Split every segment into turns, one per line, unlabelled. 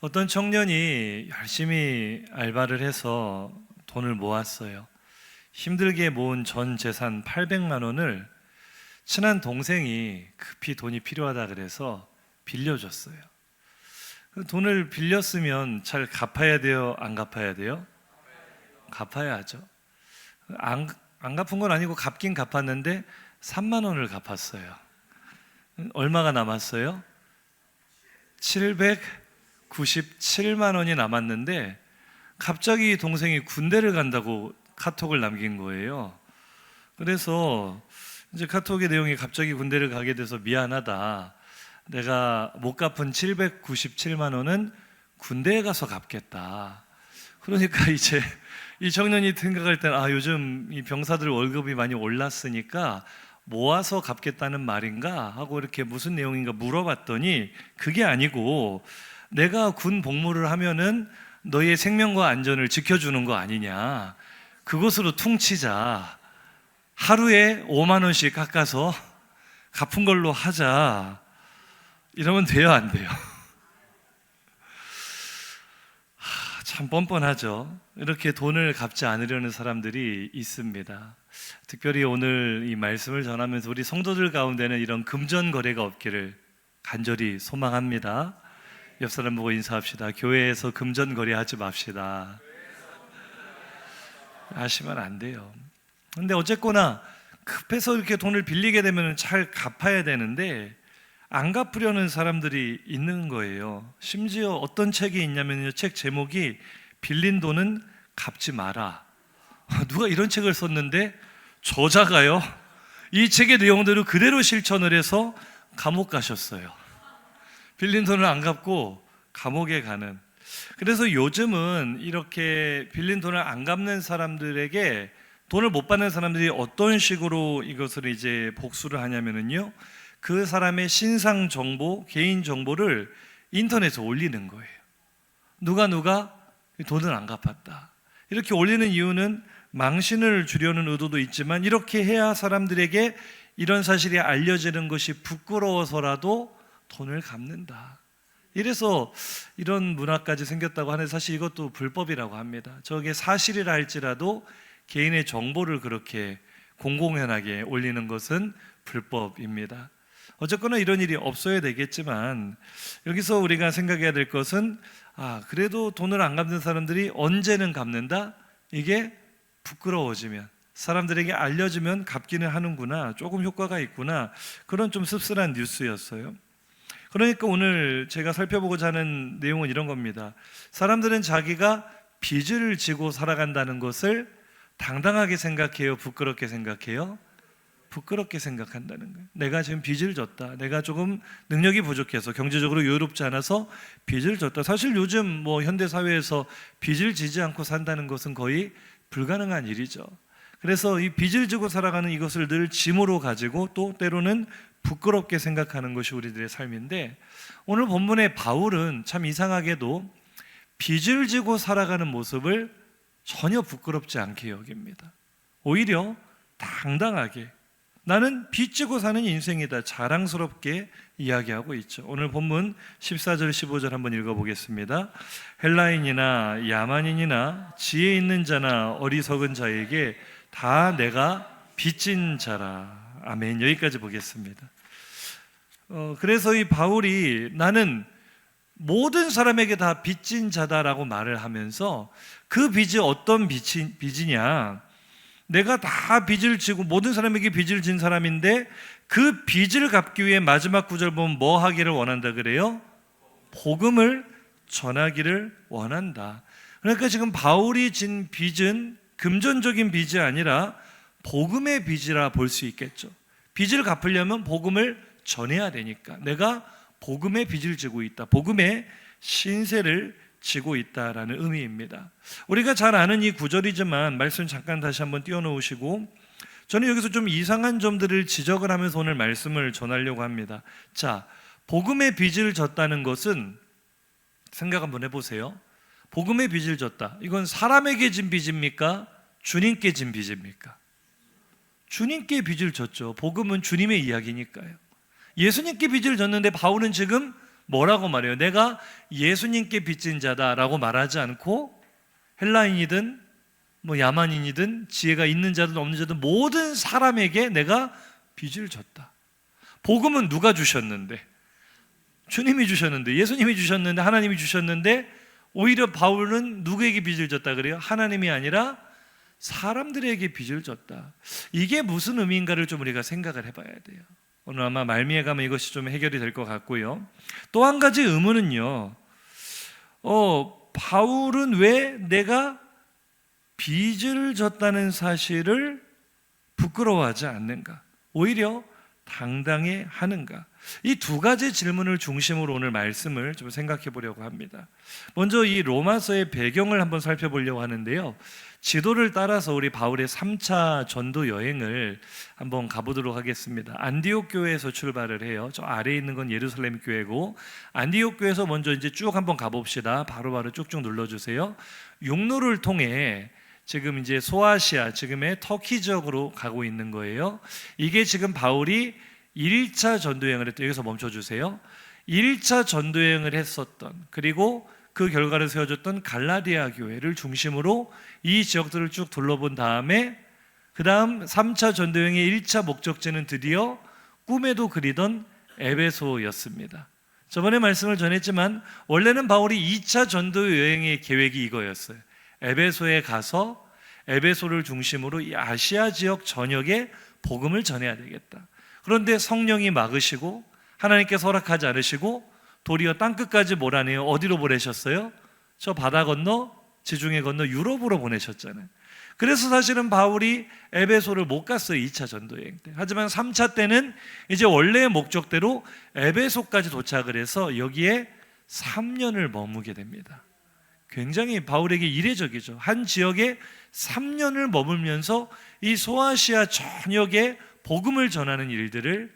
어떤 청년이 열심히 알바를 해서 돈을 모았어요. 힘들게 모은 전 재산 800만 원을 친한 동생이 급히 돈이 필요하다 그래서 빌려줬어요. 그 돈을 빌렸으면 잘 갚아야 돼요? 안 갚아야 돼요? 갚아야 하죠. 안 갚은 건 아니고 갚긴 갚았는데 3만 원을 갚았어요. 얼마가 남았어요? 797만 원이 남았는데 갑자기 동생이 군대를 간다고 카톡을 남긴 거예요. 그래서 이제 카톡의 내용이 갑자기 군대를 가게 돼서 미안하다. 내가 못 갚은 797만 원은 군대에 가서 갚겠다. 그러니까 이제 이 청년이 생각할 때는 요즘 이 병사들 월급이 많이 올랐으니까 모아서 갚겠다는 말인가 하고 이렇게 무슨 내용인가 물어봤더니 그게 아니고 내가 군 복무를 하면은 너의 생명과 안전을 지켜주는 거 아니냐. 그것으로 퉁치자. 하루에 5만 원씩 깎아서 갚은 걸로 하자. 이러면 돼요, 안 돼요? 참 뻔뻔하죠. 이렇게 돈을 갚지 않으려는 사람들이 있습니다. 특별히 오늘 이 말씀을 전하면서 우리 성도들 가운데는 이런 금전거래가 없기를 간절히 소망합니다. 옆 사람 보고 인사합시다. 교회에서 금전거래 하지 맙시다. 하시면 안 돼요. 근데 어쨌거나 급해서 이렇게 돈을 빌리게 되면 잘 갚아야 되는데 안 갚으려는 사람들이 있는 거예요. 심지어 어떤 책이 있냐면요, 책 제목이 빌린 돈은 갚지 마라. 누가 이런 책을 썼는데 저자가요 이 책의 내용대로 그대로 실천을 해서 감옥 가셨어요. 빌린 돈을 안 갚고 감옥에 가는. 그래서 요즘은 이렇게 빌린 돈을 안 갚는 사람들에게 돈을 못 받는 사람들이 어떤 식으로 이것을 이제 복수를 하냐면요, 그 사람의 신상 정보, 개인 정보를 인터넷에 올리는 거예요. 누가 돈을 안 갚았다. 이렇게 올리는 이유는 망신을 주려는 의도도 있지만 이렇게 해야 사람들에게 이런 사실이 알려지는 것이 부끄러워서라도 돈을 갚는다. 이래서 이런 문화까지 생겼다고 하는데 사실 이것도 불법이라고 합니다. 저게 사실이라 할지라도 개인의 정보를 그렇게 공공연하게 올리는 것은 불법입니다. 어쨌거나 이런 일이 없어야 되겠지만 여기서 우리가 생각해야 될 것은 그래도 돈을 안 갚는 사람들이 언제는 갚는다? 이게 부끄러워지면, 사람들에게 알려지면 갚기는 하는구나, 조금 효과가 있구나, 그런 좀 씁쓸한 뉴스였어요. 그러니까 오늘 제가 살펴보고자 하는 내용은 이런 겁니다. 사람들은 자기가 빚을 지고 살아간다는 것을 당당하게 생각해요? 부끄럽게 생각해요? 부끄럽게 생각한다는 거예요. 내가 지금 빚을 졌다. 내가 조금 능력이 부족해서 경제적으로 여유롭지 않아서 빚을 졌다. 사실 요즘 뭐 현대 사회에서 빚을 지지 않고 산다는 것은 거의 불가능한 일이죠. 그래서 이 빚을 지고 살아가는 이것을 늘 짐으로 가지고 또 때로는 부끄럽게 생각하는 것이 우리들의 삶인데, 오늘 본문의 바울은 참 이상하게도 빚을 지고 살아가는 모습을 전혀 부끄럽지 않게 여깁니다. 오히려 당당하게 나는 빚지고 사는 인생이다, 자랑스럽게 이야기하고 있죠. 오늘 본문 14절 15절 한번 읽어보겠습니다. 헬라인이나 야만인이나 지혜 있는 자나 어리석은 자에게 다 내가 빚진 자라. 아멘. 여기까지 보겠습니다. 그래서 이 바울이 나는 모든 사람에게 다 빚진 자다라고 말을 하면서 그 빚이 어떤 빚이냐, 내가 다 빚을 지고 모든 사람에게 빚을 진 사람인데 그 빚을 갚기 위해 마지막 구절 보면 뭐 하기를 원한다 그래요? 복음을 전하기를 원한다. 그러니까 지금 바울이 진 빚은 금전적인 빚이 아니라 복음의 빚이라 볼 수 있겠죠. 빚을 갚으려면 복음을 전해야 되니까 내가 복음의 빚을 지고 있다, 복음의 신세를 지고 있다라는 의미입니다. 우리가 잘 아는 이 구절이지만 말씀 잠깐 다시 한번 띄워놓으시고, 저는 여기서 좀 이상한 점들을 지적을 하면서 오늘 말씀을 전하려고 합니다. 자, 복음의 빚을 졌다는 것은 생각 한번 해보세요. 복음의 빚을 졌다, 이건 사람에게 진 빚입니까? 주님께 진 빚입니까? 주님께 빚을 졌죠. 복음은 주님의 이야기니까요. 예수님께 빚을 졌는데 바울은 지금 뭐라고 말해요? 내가 예수님께 빚진 자다라고 말하지 않고 헬라인이든 뭐 야만인이든 지혜가 있는 자든 없는 자든 모든 사람에게 내가 빚을 졌다. 복음은 누가 주셨는데? 주님이 주셨는데, 예수님이 주셨는데, 하나님이 주셨는데, 오히려 바울은 누구에게 빚을 졌다 그래요? 하나님이 아니라 사람들에게 빚을 졌다. 이게 무슨 의미인가를 좀 우리가 생각을 해봐야 돼요. 오늘 아마 말미에 가면 이것이 좀 해결이 될 것 같고요. 또 한 가지 의문은요, 바울은 왜 내가 빚을 졌다는 사실을 부끄러워하지 않는가? 오히려 당당해 하는가? 이 두 가지 질문을 중심으로 오늘 말씀을 좀 생각해 보려고 합니다. 먼저 이 로마서의 배경을 한번 살펴보려고 하는데요. 지도를 따라서 우리 바울의 3차 전도 여행을 한번 가보도록 하겠습니다. 안디옥 교회에서 출발을 해요. 저 아래에 있는 건 예루살렘 교회고, 안디옥 교회에서 먼저 이제 쭉 한번 가봅시다. 바로바로 쭉쭉 눌러주세요. 육로를 통해 지금 이제 소아시아, 지금의 터키 지역으로 가고 있는 거예요. 이게 지금 바울이 1차 전도여행을 했던, 여기서 멈춰주세요. 1차 전도여행을 했었던, 그리고 그 결과를 세워줬던 갈라디아 교회를 중심으로 이 지역들을 쭉 둘러본 다음에 그 다음 3차 전도여행의 1차 목적지는 드디어 꿈에도 그리던 에베소였습니다. 저번에 말씀을 전했지만 원래는 바울이 2차 전도여행의 계획이 이거였어요. 에베소에 가서 에베소를 중심으로 이 아시아 지역 전역에 복음을 전해야 되겠다. 그런데 성령이 막으시고 하나님께서 허락하지 않으시고 도리어 땅끝까지 몰아내요. 어디로 보내셨어요? 저 바다 건너, 지중해 건너 유럽으로 보내셨잖아요. 그래서 사실은 바울이 에베소를 못 갔어요. 2차 전도여행 때. 하지만 3차 때는 이제 원래의 목적대로 에베소까지 도착을 해서 여기에 3년을 머무게 됩니다. 굉장히 바울에게 이례적이죠. 한 지역에 3년을 머물면서 이 소아시아 전역에 복음을 전하는 일들을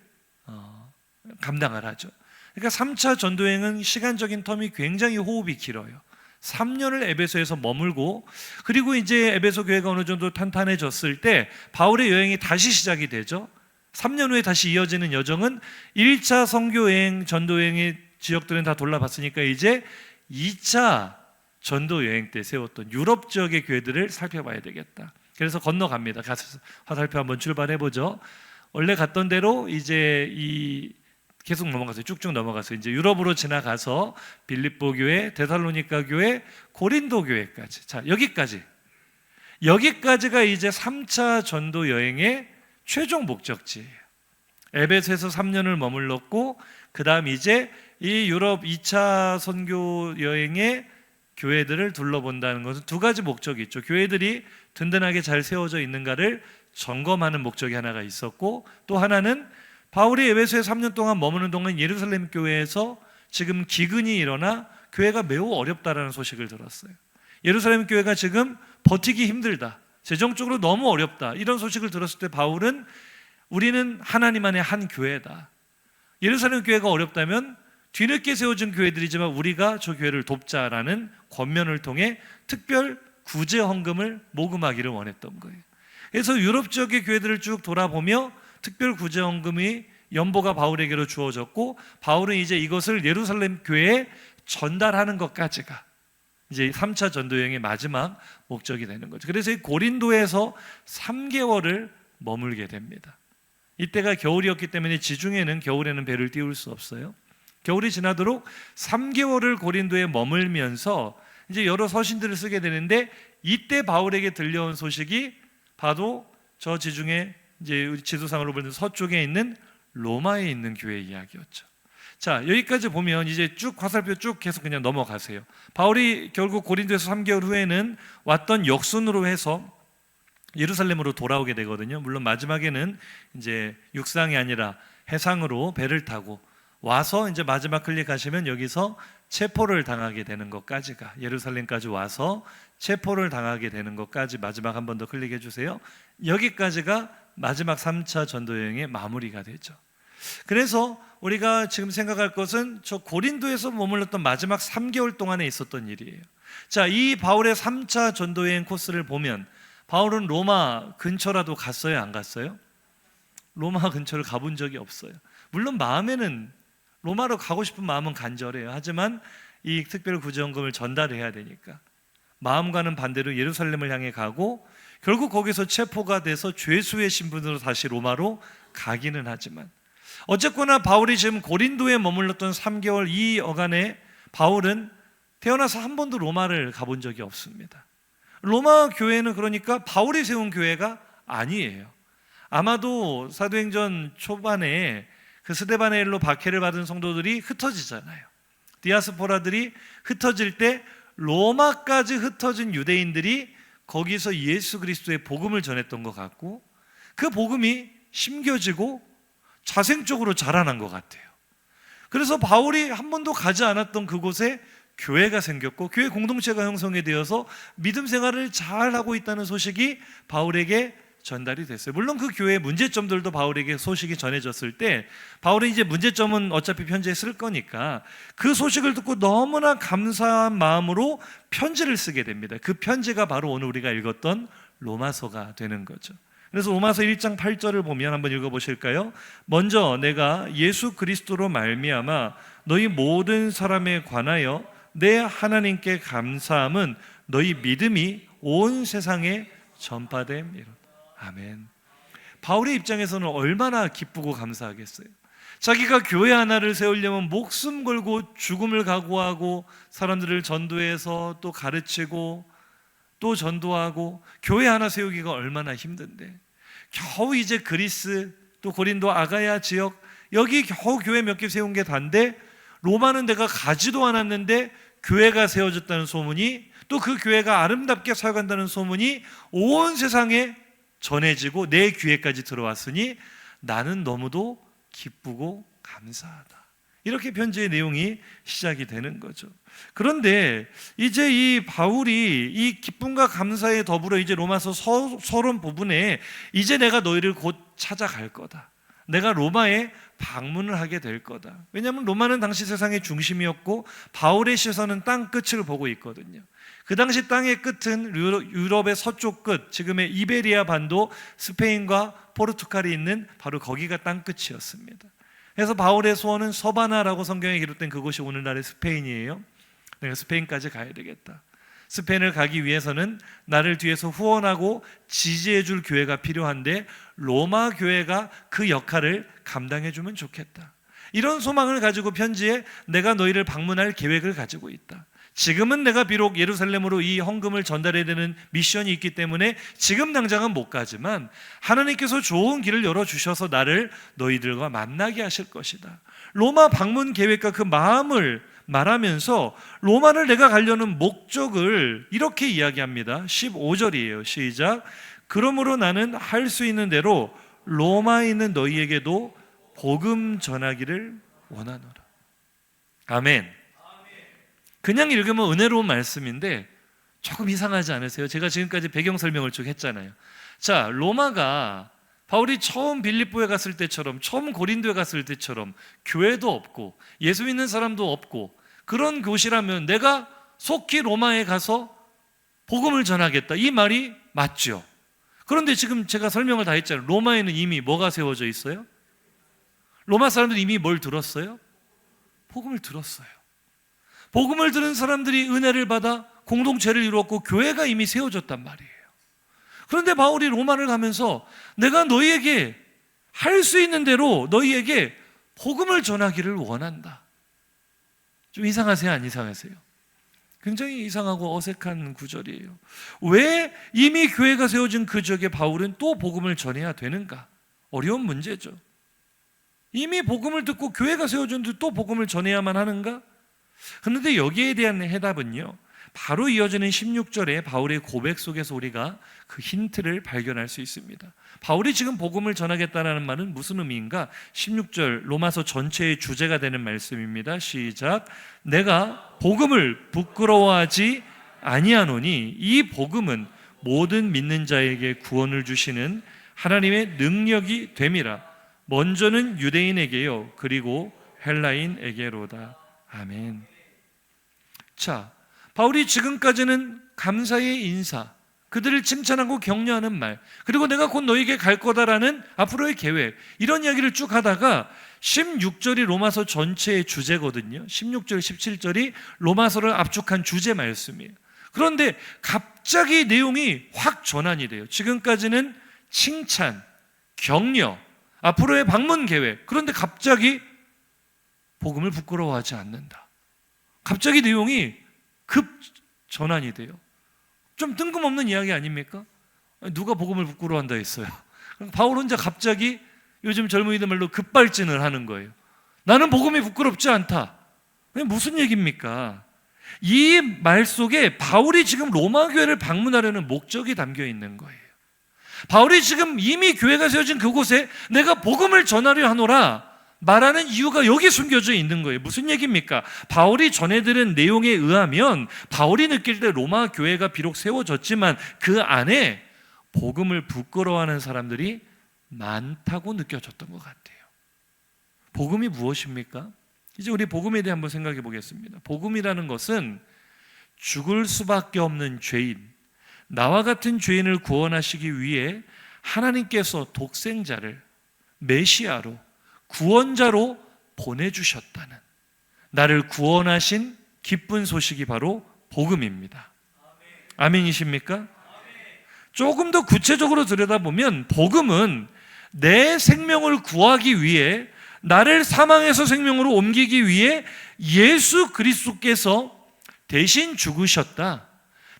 감당을 하죠. 그러니까 3차 전도여행은 시간적인 텀이 굉장히 호흡이 길어요. 3년을 에베소에서 머물고, 그리고 이제 에베소 교회가 어느 정도 탄탄해졌을 때 바울의 여행이 다시 시작이 되죠. 3년 후에 다시 이어지는 여정은 1차 선교여행, 전도여행의 지역들은 다 돌아봤으니까 이제 2차 전도여행 때 세웠던 유럽 지역의 교회들을 살펴봐야 되겠다. 그래서 건너갑니다. 가서 화살표 한번 출발해보죠. 원래 갔던 대로 이제 계속 넘어가서 쭉쭉 넘어가서 이제 유럽으로 지나가서 빌립보 교회, 데살로니가 교회, 고린도 교회까지. 자, 여기까지가 이제 3차 전도 여행의 최종 목적지예요. 에베소에서 3년을 머물렀고, 그 다음 이제 이 유럽 2차 선교 여행의 교회들을 둘러본다는 것은 두 가지 목적이 있죠. 교회들이 든든하게 잘 세워져 있는가를 점검하는 목적이 하나가 있었고, 또 하나는 바울이 에베소에 3년 동안 머무는 동안 예루살렘 교회에서 지금 기근이 일어나 교회가 매우 어렵다라는 소식을 들었어요. 예루살렘 교회가 지금 버티기 힘들다, 재정적으로 너무 어렵다, 이런 소식을 들었을 때 바울은 우리는 하나님 안에 한 교회다. 예루살렘 교회가 어렵다면 뒤늦게 세워진 교회들이지만 우리가 저 교회를 돕자라는 권면을 통해 특별 구제 헌금을 모금하기를 원했던 거예요. 그래서 유럽 지역의 교회들을 쭉 돌아보며 특별 구제 헌금이 연보가 바울에게로 주어졌고, 바울은 이제 이것을 예루살렘 교회에 전달하는 것까지가 이제 3차 전도여행의 마지막 목적이 되는 거죠. 그래서 이 고린도에서 3개월을 머물게 됩니다. 이때가 겨울이었기 때문에 지중해는 겨울에는 배를 띄울 수 없어요. 겨울이 지나도록 3개월을 고린도에 머물면서 이제 여러 서신들을 쓰게 되는데, 이때 바울에게 들려온 소식이 바로 저 지중해 이제 우리 지도상으로 보는 서쪽에 있는 로마에 있는 교회 이야기였죠. 자, 여기까지 보면 이제 쭉 화살표 쭉 계속 그냥 넘어가세요. 바울이 결국 고린도에서 3개월 후에는 왔던 역순으로 해서 예루살렘으로 돌아오게 되거든요. 물론 마지막에는 이제 육상이 아니라 해상으로 배를 타고 와서 이제 마지막 클릭하시면 여기서 체포를 당하게 되는 것까지가, 예루살렘까지 와서 체포를 당하게 되는 것까지 마지막 한 번 더 클릭해 주세요. 여기까지가 마지막 3차 전도여행의 마무리가 되죠. 그래서 우리가 지금 생각할 것은 저 고린도에서 머물렀던 마지막 3개월 동안에 있었던 일이에요. 자, 이 바울의 3차 전도여행 코스를 보면 바울은 로마 근처라도 갔어요, 안 갔어요? 로마 근처를 가본 적이 없어요. 물론 마음에는 로마로 가고 싶은 마음은 간절해요. 하지만 이 특별 구제헌금을 전달해야 되니까 마음과는 반대로 예루살렘을 향해 가고 결국 거기서 체포가 돼서 죄수의 신분으로 다시 로마로 가기는 하지만 어쨌거나 바울이 지금 고린도에 머물렀던 3개월 이 여간에 바울은 태어나서 한 번도 로마를 가본 적이 없습니다. 로마 교회는 그러니까 바울이 세운 교회가 아니에요. 아마도 사도행전 초반에 그 스데바네일로 박해를 받은 성도들이 흩어지잖아요. 디아스포라들이 흩어질 때 로마까지 흩어진 유대인들이 거기서 예수 그리스도의 복음을 전했던 것 같고 그 복음이 심겨지고 자생적으로 자라난 것 같아요. 그래서 바울이 한 번도 가지 않았던 그곳에 교회가 생겼고 교회 공동체가 형성이 되어서 믿음 생활을 잘하고 있다는 소식이 바울에게 전달이 됐어요. 물론 그 교회의 문제점들도 바울에게 소식이 전해졌을 때 바울은 이제 문제점은 어차피 편지에 쓸 거니까 그 소식을 듣고 너무나 감사한 마음으로 편지를 쓰게 됩니다. 그 편지가 바로 오늘 우리가 읽었던 로마서가 되는 거죠. 그래서 로마서 1장 8절을 보면 한번 읽어보실까요? 먼저 내가 예수 그리스도로 말미암아 너희 모든 사람에 관하여 내 하나님께 감사함은 너희 믿음이 온 세상에 전파됨이로다. 아멘. 바울의 입장에서는 얼마나 기쁘고 감사하겠어요. 자기가 교회 하나를 세우려면 목숨 걸고 죽음을 각오하고 사람들을 전도해서 또 가르치고 또 전도하고 교회 하나 세우기가 얼마나 힘든데 겨우 이제 그리스 또 고린도 아가야 지역 여기 겨우 교회 몇 개 세운 게 단데 로마는 내가 가지도 않았는데 교회가 세워졌다는 소문이 또 그 교회가 아름답게 살아간다는 소문이 온 세상에 전해지고 내 귀에까지 들어왔으니 나는 너무도 기쁘고 감사하다. 이렇게 편지의 내용이 시작이 되는 거죠. 그런데 이제 이 바울이 이 기쁨과 감사에 더불어 이제 로마서 서론 부분에 이제 내가 너희를 곧 찾아갈 거다. 내가 로마에 방문을 하게 될 거다. 왜냐하면 로마는 당시 세상의 중심이었고 바울의 시선은 땅 끝을 보고 있거든요. 그 당시 땅의 끝은 유럽의 서쪽 끝, 지금의 이베리아 반도, 스페인과 포르투갈이 있는 바로 거기가 땅 끝이었습니다. 그래서 바울의 소원은 서바나라고 성경에 기록된 그곳이 오늘날의 스페인이에요. 내가 스페인까지 가야 되겠다. 스페인을 가기 위해서는 나를 뒤에서 후원하고 지지해 줄 교회가 필요한데 로마 교회가 그 역할을 감당해 주면 좋겠다. 이런 소망을 가지고 편지에 내가 너희를 방문할 계획을 가지고 있다. 지금은 내가 비록 예루살렘으로 이 헌금을 전달해야 되는 미션이 있기 때문에 지금 당장은 못 가지만 하나님께서 좋은 길을 열어주셔서 나를 너희들과 만나게 하실 것이다. 로마 방문 계획과 그 마음을 말하면서 로마를 내가 가려는 목적을 이렇게 이야기합니다. 15절이에요. 시작. 그러므로 나는 할 수 있는 대로 로마에 있는 너희에게도 복음 전하기를 원하노라. 아멘. 그냥 읽으면 은혜로운 말씀인데 조금 이상하지 않으세요? 제가 지금까지 배경 설명을 쭉 했잖아요. 자, 로마가 바울이 처음 빌립보에 갔을 때처럼 처음 고린도에 갔을 때처럼 교회도 없고 예수 믿는 사람도 없고 그런 곳이라면 내가 속히 로마에 가서 복음을 전하겠다 이 말이 맞죠. 그런데 지금 제가 설명을 다 했잖아요. 로마에는 이미 뭐가 세워져 있어요? 로마 사람들이 이미 뭘 들었어요? 복음을 들었어요. 복음을 들은 사람들이 은혜를 받아 공동체를 이루었고 교회가 이미 세워졌단 말이에요. 그런데 바울이 로마를 가면서 내가 너희에게 할 수 있는 대로 너희에게 복음을 전하기를 원한다. 좀 이상하세요? 안 이상하세요? 굉장히 이상하고 어색한 구절이에요. 왜 이미 교회가 세워진 그 지역에 바울은 또 복음을 전해야 되는가? 어려운 문제죠. 이미 복음을 듣고 교회가 세워졌는데 또 복음을 전해야만 하는가? 그런데 여기에 대한 해답은요, 바로 이어지는 16절에 바울의 고백 속에서 우리가 그 힌트를 발견할 수 있습니다. 바울이 지금 복음을 전하겠다는 말은 무슨 의미인가? 16절 로마서 전체의 주제가 되는 말씀입니다. 시작. 내가 복음을 부끄러워하지 아니하노니 이 복음은 모든 믿는 자에게 구원을 주시는 하나님의 능력이 됨이라. 먼저는 유대인에게요 그리고 헬라인에게로다. 아멘. 자, 바울이 지금까지는 감사의 인사, 그들을 칭찬하고 격려하는 말, 그리고 내가 곧 너에게 갈 거다라는 앞으로의 계획, 이런 이야기를 쭉 하다가 16절이 로마서 전체의 주제거든요. 16절, 17절이 로마서를 압축한 주제 말씀이에요. 그런데 갑자기 내용이 확 전환이 돼요. 지금까지는 칭찬, 격려, 앞으로의 방문 계획. 그런데 갑자기 복음을 부끄러워하지 않는다. 갑자기 내용이 급 전환이 돼요. 좀 뜬금없는 이야기 아닙니까? 누가 복음을 부끄러워한다 했어요. 바울 혼자 갑자기 요즘 젊은이들 말로 급발진을 하는 거예요. 나는 복음이 부끄럽지 않다. 무슨 얘기입니까? 이 말 속에 바울이 지금 로마 교회를 방문하려는 목적이 담겨 있는 거예요. 바울이 지금 이미 교회가 세워진 그곳에 내가 복음을 전하려 하노라 말하는 이유가 여기 숨겨져 있는 거예요. 무슨 얘기입니까? 바울이 전해들은 내용에 의하면 바울이 느낄 때 로마 교회가 비록 세워졌지만 그 안에 복음을 부끄러워하는 사람들이 많다고 느껴졌던 것 같아요. 복음이 무엇입니까? 이제 우리 복음에 대해 한번 생각해 보겠습니다. 복음이라는 것은 죽을 수밖에 없는 죄인, 나와 같은 죄인을 구원하시기 위해 하나님께서 독생자를 메시아로, 구원자로 보내주셨다는, 나를 구원하신 기쁜 소식이 바로 복음입니다. 아멘이십니까? 조금 더 구체적으로 들여다보면 복음은 내 생명을 구하기 위해, 나를 사망에서 생명으로 옮기기 위해 예수 그리스도께서 대신 죽으셨다,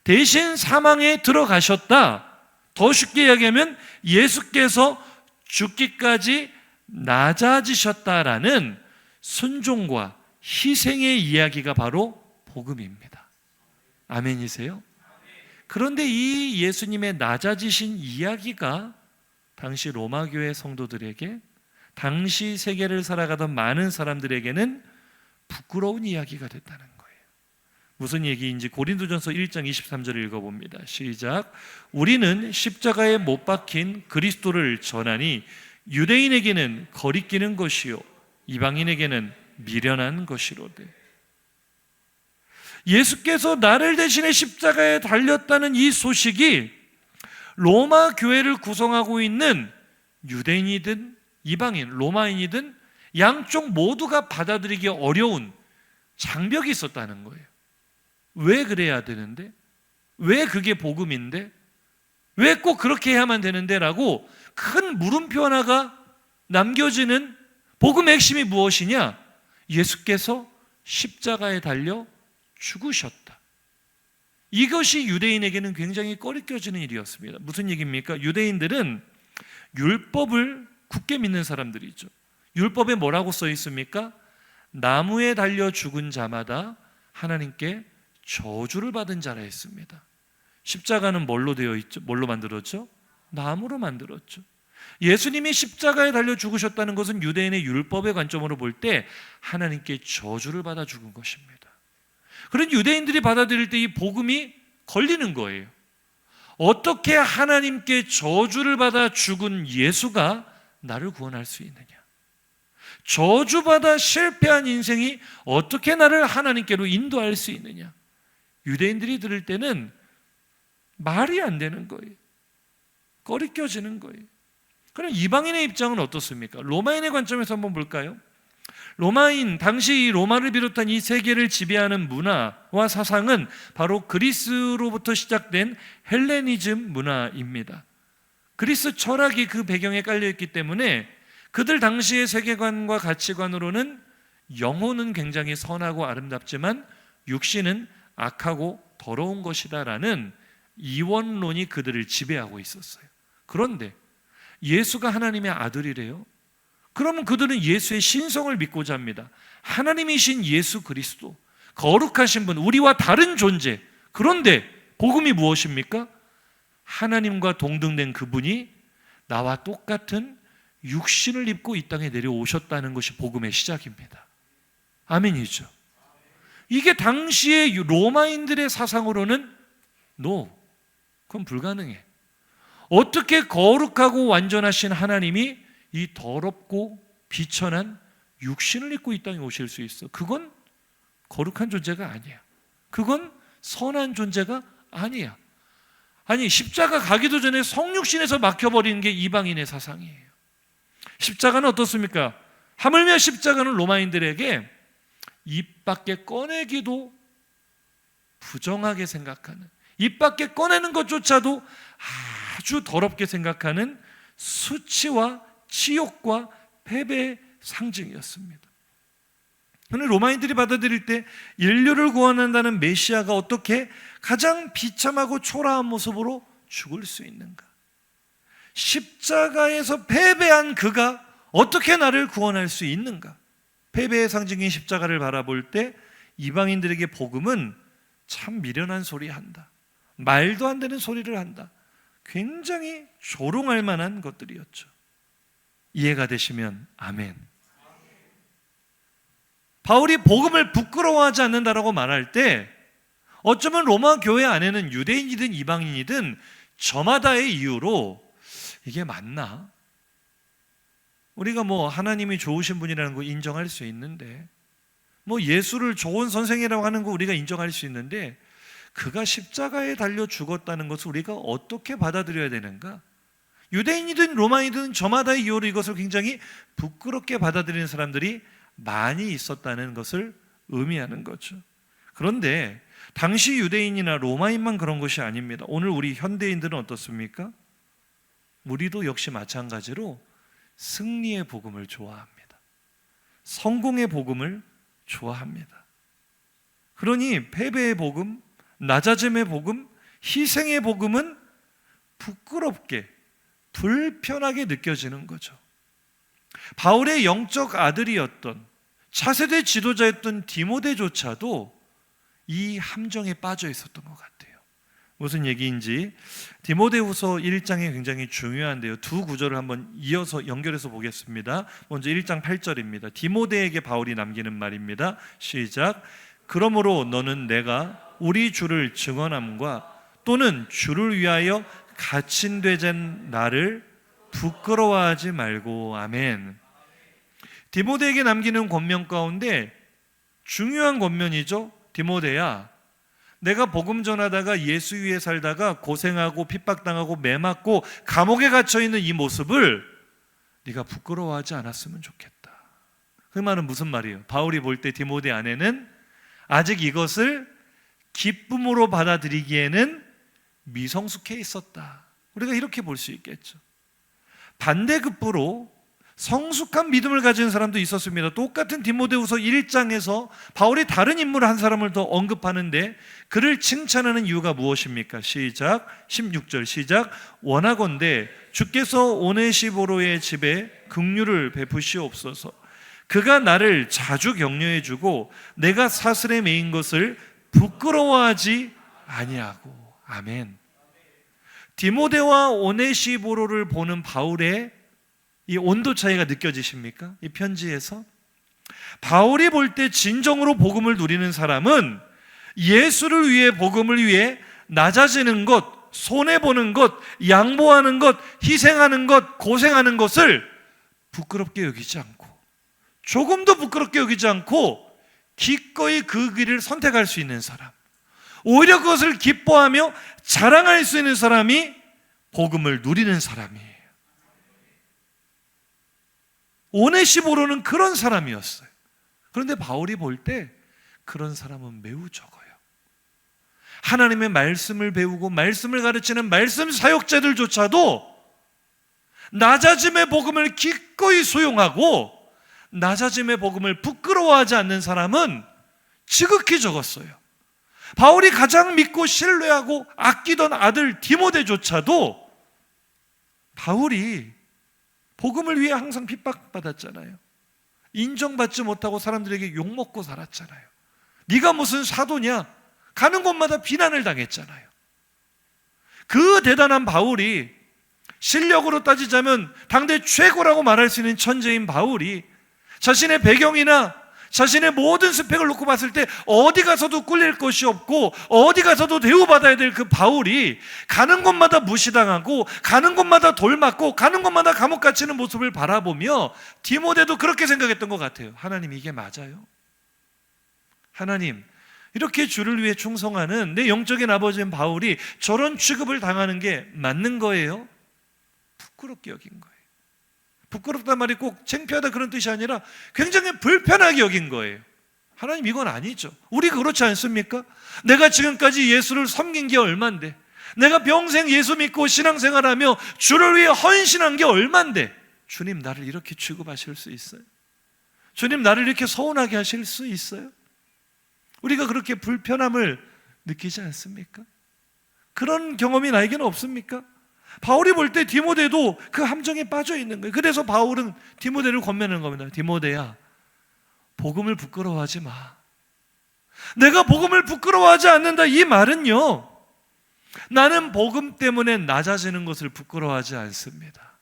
대신 사망에 들어가셨다. 더 쉽게 이야기하면 예수께서 죽기까지 낮아지셨다라는 순종과 희생의 이야기가 바로 복음입니다. 아멘이세요? 그런데 이 예수님의 낮아지신 이야기가 당시 로마 교회 성도들에게, 당시 세계를 살아가던 많은 사람들에게는 부끄러운 이야기가 됐다는 거예요. 무슨 얘기인지 고린도전서 1장 23절을 읽어봅니다. 시작. 우리는 십자가에 못 박힌 그리스도를 전하니 유대인에게는 거리끼는 것이요 이방인에게는 미련한 것이로되. 예수께서 나를 대신해 십자가에 달렸다는 이 소식이 로마 교회를 구성하고 있는 유대인이든 이방인, 로마인이든 양쪽 모두가 받아들이기 어려운 장벽이 있었다는 거예요. 왜 그래야 되는데? 왜 그게 복음인데? 왜 꼭 그렇게 해야만 되는데? 라고 큰 물음표 하나가 남겨지는 복음의 핵심이 무엇이냐? 예수께서 십자가에 달려 죽으셨다. 이것이 유대인에게는 굉장히 꺼리껴지는 일이었습니다. 무슨 얘기입니까? 유대인들은 율법을 굳게 믿는 사람들이죠. 율법에 뭐라고 써 있습니까? 나무에 달려 죽은 자마다 하나님께 저주를 받은 자라 했습니다. 십자가는 뭘로 되어 있죠? 뭘로 만들었죠? 나무로 만들었죠. 예수님이 십자가에 달려 죽으셨다는 것은 유대인의 율법의 관점으로 볼 때 하나님께 저주를 받아 죽은 것입니다. 그런 유대인들이 받아들일 때 이 복음이 걸리는 거예요. 어떻게 하나님께 저주를 받아 죽은 예수가 나를 구원할 수 있느냐? 저주받아 실패한 인생이 어떻게 나를 하나님께로 인도할 수 있느냐? 유대인들이 들을 때는 말이 안 되는 거예요. 꺼리껴지는 거예요. 그럼 이방인의 입장은 어떻습니까? 로마인의 관점에서 한번 볼까요? 로마인, 당시 이 로마를 비롯한 이 세계를 지배하는 문화와 사상은 바로 그리스로부터 시작된 헬레니즘 문화입니다. 그리스 철학이 그 배경에 깔려있기 때문에 그들 당시의 세계관과 가치관으로는 영혼은 굉장히 선하고 아름답지만 육신은 악하고 더러운 것이다라는 이원론이 그들을 지배하고 있었어요. 그런데 예수가 하나님의 아들이래요. 그러면 그들은 예수의 신성을 믿고자 합니다. 하나님이신 예수 그리스도, 거룩하신 분, 우리와 다른 존재. 그런데 복음이 무엇입니까? 하나님과 동등된 그분이 나와 똑같은 육신을 입고 이 땅에 내려오셨다는 것이 복음의 시작입니다. 아멘이죠. 이게 당시의 로마인들의 사상으로는 그건 불가능해. 어떻게 거룩하고 완전하신 하나님이 이 더럽고 비천한 육신을 입고 이 땅에 오실 수 있어? 그건 거룩한 존재가 아니야. 그건 선한 존재가 아니야. 아니, 십자가 가기도 전에 성육신에서 막혀버리는 게 이방인의 사상이에요. 십자가는 어떻습니까? 하물며 십자가는 로마인들에게 입 밖에 꺼내기도 부정하게 생각하는, 입 밖에 꺼내는 것조차도 아주 더럽게 생각하는 수치와 치욕과 패배의 상징이었습니다. 그런데 로마인들이 받아들일 때 인류를 구원한다는 메시아가 어떻게 가장 비참하고 초라한 모습으로 죽을 수 있는가? 십자가에서 패배한 그가 어떻게 나를 구원할 수 있는가? 패배의 상징인 십자가를 바라볼 때 이방인들에게 복음은 참 미련한 소리 한다, 말도 안 되는 소리를 한다, 굉장히 조롱할 만한 것들이었죠. 이해가 되시면 아멘. 바울이 복음을 부끄러워하지 않는다라고 말할 때 어쩌면 로마 교회 안에는 유대인이든 이방인이든 저마다의 이유로 이게 맞나? 우리가 하나님이 좋으신 분이라는 거 인정할 수 있는데, 예수를 좋은 선생이라고 하는 거 우리가 인정할 수 있는데, 그가 십자가에 달려 죽었다는 것을 우리가 어떻게 받아들여야 되는가? 유대인이든 로마인이든 저마다의 이유로 이것을 굉장히 부끄럽게 받아들이는 사람들이 많이 있었다는 것을 의미하는 거죠. 그런데 당시 유대인이나 로마인만 그런 것이 아닙니다. 오늘 우리 현대인들은 어떻습니까? 우리도 역시 마찬가지로 승리의 복음을 좋아합니다. 성공의 복음을 좋아합니다. 그러니 패배의 복음, 낮아짐의 복음, 희생의 복음은 부끄럽게, 불편하게 느껴지는 거죠. 바울의 영적 아들이었던 차세대 지도자였던 디모데조차도 이 함정에 빠져 있었던 것 같아요. 무슨 얘기인지 디모데후서 1장이 굉장히 중요한데요. 두 구절을 한번 이어서 연결해서 보겠습니다. 먼저 1장 8절입니다. 디모데에게 바울이 남기는 말입니다. 시작. 그러므로 너는 내가 우리 주를 증언함과 또는 주를 위하여 갇힌 되잔 나를 부끄러워하지 말고. 아멘. 디모데에게 남기는 권면 가운데 중요한 권면이죠. 디모데야, 내가 복음 전하다가 예수 위에 살다가 고생하고 핍박당하고 매맞고 감옥에 갇혀있는 이 모습을 네가 부끄러워하지 않았으면 좋겠다. 그 말은 무슨 말이에요? 바울이 볼 때 디모데 안에는 아직 이것을 기쁨으로 받아들이기에는 미성숙해 있었다. 우리가 이렇게 볼 수 있겠죠. 반대급부로 성숙한 믿음을 가진 사람도 있었습니다. 똑같은 디모데후서 1장에서 바울이 다른 인물 한 사람을 더 언급하는데 그를 칭찬하는 이유가 무엇입니까? 시작. 16절 시작. 원하건대 주께서 오네시보로의 집에 긍휼을 베푸시옵소서. 그가 나를 자주 격려해 주고 내가 사슬에 매인 것을 부끄러워하지 아니하고. 아멘. 디모데와 오네시보로를 보는 바울의 이 온도 차이가 느껴지십니까? 이 편지에서 바울이 볼 때 진정으로 복음을 누리는 사람은 예수를 위해, 복음을 위해 낮아지는 것, 손해보는 것, 양보하는 것, 희생하는 것, 고생하는 것을 부끄럽게 여기지 않고, 조금도 부끄럽게 여기지 않고 기꺼이 그 길을 선택할 수 있는 사람, 오히려 그것을 기뻐하며 자랑할 수 있는 사람이 복음을 누리는 사람이에요. 오네시보로는 그런 사람이었어요. 그런데 바울이 볼 때 그런 사람은 매우 적어요. 하나님의 말씀을 배우고 말씀을 가르치는 말씀 사역자들조차도 낮아짐의 복음을 기꺼이 수용하고 낮아짐의 복음을 부끄러워하지 않는 사람은 지극히 적었어요. 바울이 가장 믿고 신뢰하고 아끼던 아들 디모데조차도 바울이 복음을 위해 항상 핍박받았잖아요. 인정받지 못하고 사람들에게 욕먹고 살았잖아요. 네가 무슨 사도냐? 가는 곳마다 비난을 당했잖아요. 그 대단한 바울이, 실력으로 따지자면 당대 최고라고 말할 수 있는 천재인 바울이 자신의 배경이나 자신의 모든 스펙을 놓고 봤을 때 어디 가서도 꿀릴 것이 없고 어디 가서도 대우받아야 될 그 바울이 가는 곳마다 무시당하고 가는 곳마다 돌 맞고 가는 곳마다 감옥 갇히는 모습을 바라보며 디모데도 그렇게 생각했던 것 같아요. 하나님, 이게 맞아요? 하나님, 이렇게 주를 위해 충성하는 내 영적인 아버지인 바울이 저런 취급을 당하는 게 맞는 거예요? 부끄럽게 여긴 거예요. 부끄럽단 말이 꼭 창피하다 그런 뜻이 아니라 굉장히 불편하게 여긴 거예요. 하나님, 이건 아니죠. 우리 그렇지 않습니까? 내가 지금까지 예수를 섬긴 게 얼만데, 내가 평생 예수 믿고 신앙생활하며 주를 위해 헌신한 게 얼만데, 주님 나를 이렇게 취급하실 수 있어요? 주님 나를 이렇게 서운하게 하실 수 있어요? 우리가 그렇게 불편함을 느끼지 않습니까? 그런 경험이 나에게는 없습니까? 바울이 볼 때 디모데도 그 함정에 빠져 있는 거예요. 그래서 바울은 디모데를 권면하는 겁니다. 디모데야, 복음을 부끄러워하지 마. 내가 복음을 부끄러워하지 않는다, 이 말은요, 나는 복음 때문에 낮아지는 것을 부끄러워하지 않습니다.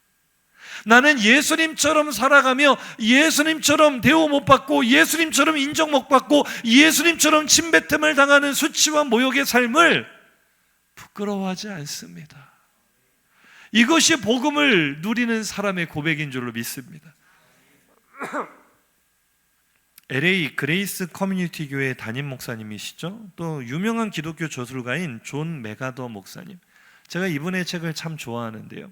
나는 예수님처럼 살아가며 예수님처럼 대우 못 받고 예수님처럼 인정 못 받고 예수님처럼 침뱉음을 당하는 수치와 모욕의 삶을 부끄러워하지 않습니다. 이것이 복음을 누리는 사람의 고백인 줄로 믿습니다. LA 그레이스 커뮤니티 교회 담임 목사님이시죠. 또 유명한 기독교 저술가인 존 메가더 목사님, 제가 이분의 책을 참 좋아하는데요,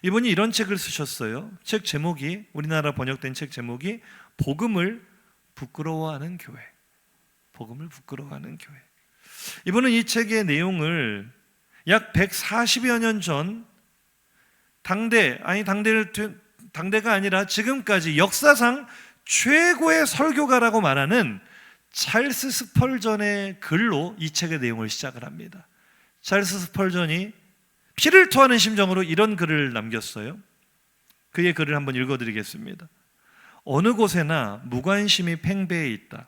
이분이 이런 책을 쓰셨어요. 책 제목이, 우리나라 번역된 책 제목이 복음을 부끄러워하는 교회. 복음을 부끄러워하는 교회. 이분은 이 책의 내용을 약 140여 년 전 당대가 아니라 지금까지 역사상 최고의 설교가라고 말하는 찰스 스펄전의 글로 이 책의 내용을 시작을 합니다. 찰스 스펄전이 피를 토하는 심정으로 이런 글을 남겼어요. 그의 글을 한번 읽어드리겠습니다. 어느 곳에나 무관심이 팽배해 있다.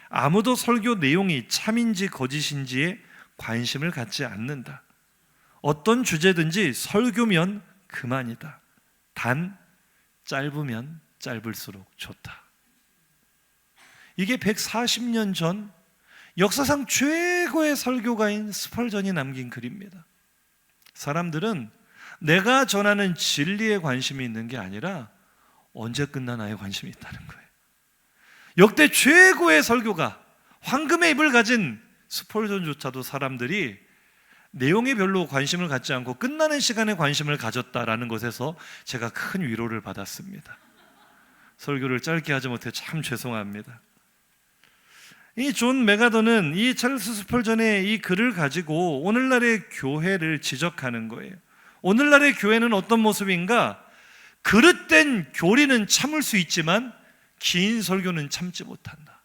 아무도 설교 내용이 참인지 거짓인지에 관심을 갖지 않는다. 어떤 주제든지 설교면 그만이다. 단 짧으면 짧을수록 좋다. 이게 140년 전 역사상 최고의 설교가인 스펄전이 남긴 글입니다. 사람들은 내가 전하는 진리에 관심이 있는 게 아니라 언제 끝나나에 관심이 있다는 거예요. 역대 최고의 설교가, 황금의 입을 가진 스펄전조차도 사람들이 내용에 별로 관심을 갖지 않고 끝나는 시간에 관심을 가졌다라는 것에서 제가 큰 위로를 받았습니다. 설교를 짧게 하지 못해 참 죄송합니다. 이 존 메가더는 이 찰스 스펄전의 이 글을 가지고 오늘날의 교회를 지적하는 거예요. 오늘날의 교회는 어떤 모습인가? 그릇된 교리는 참을 수 있지만 긴 설교는 참지 못한다.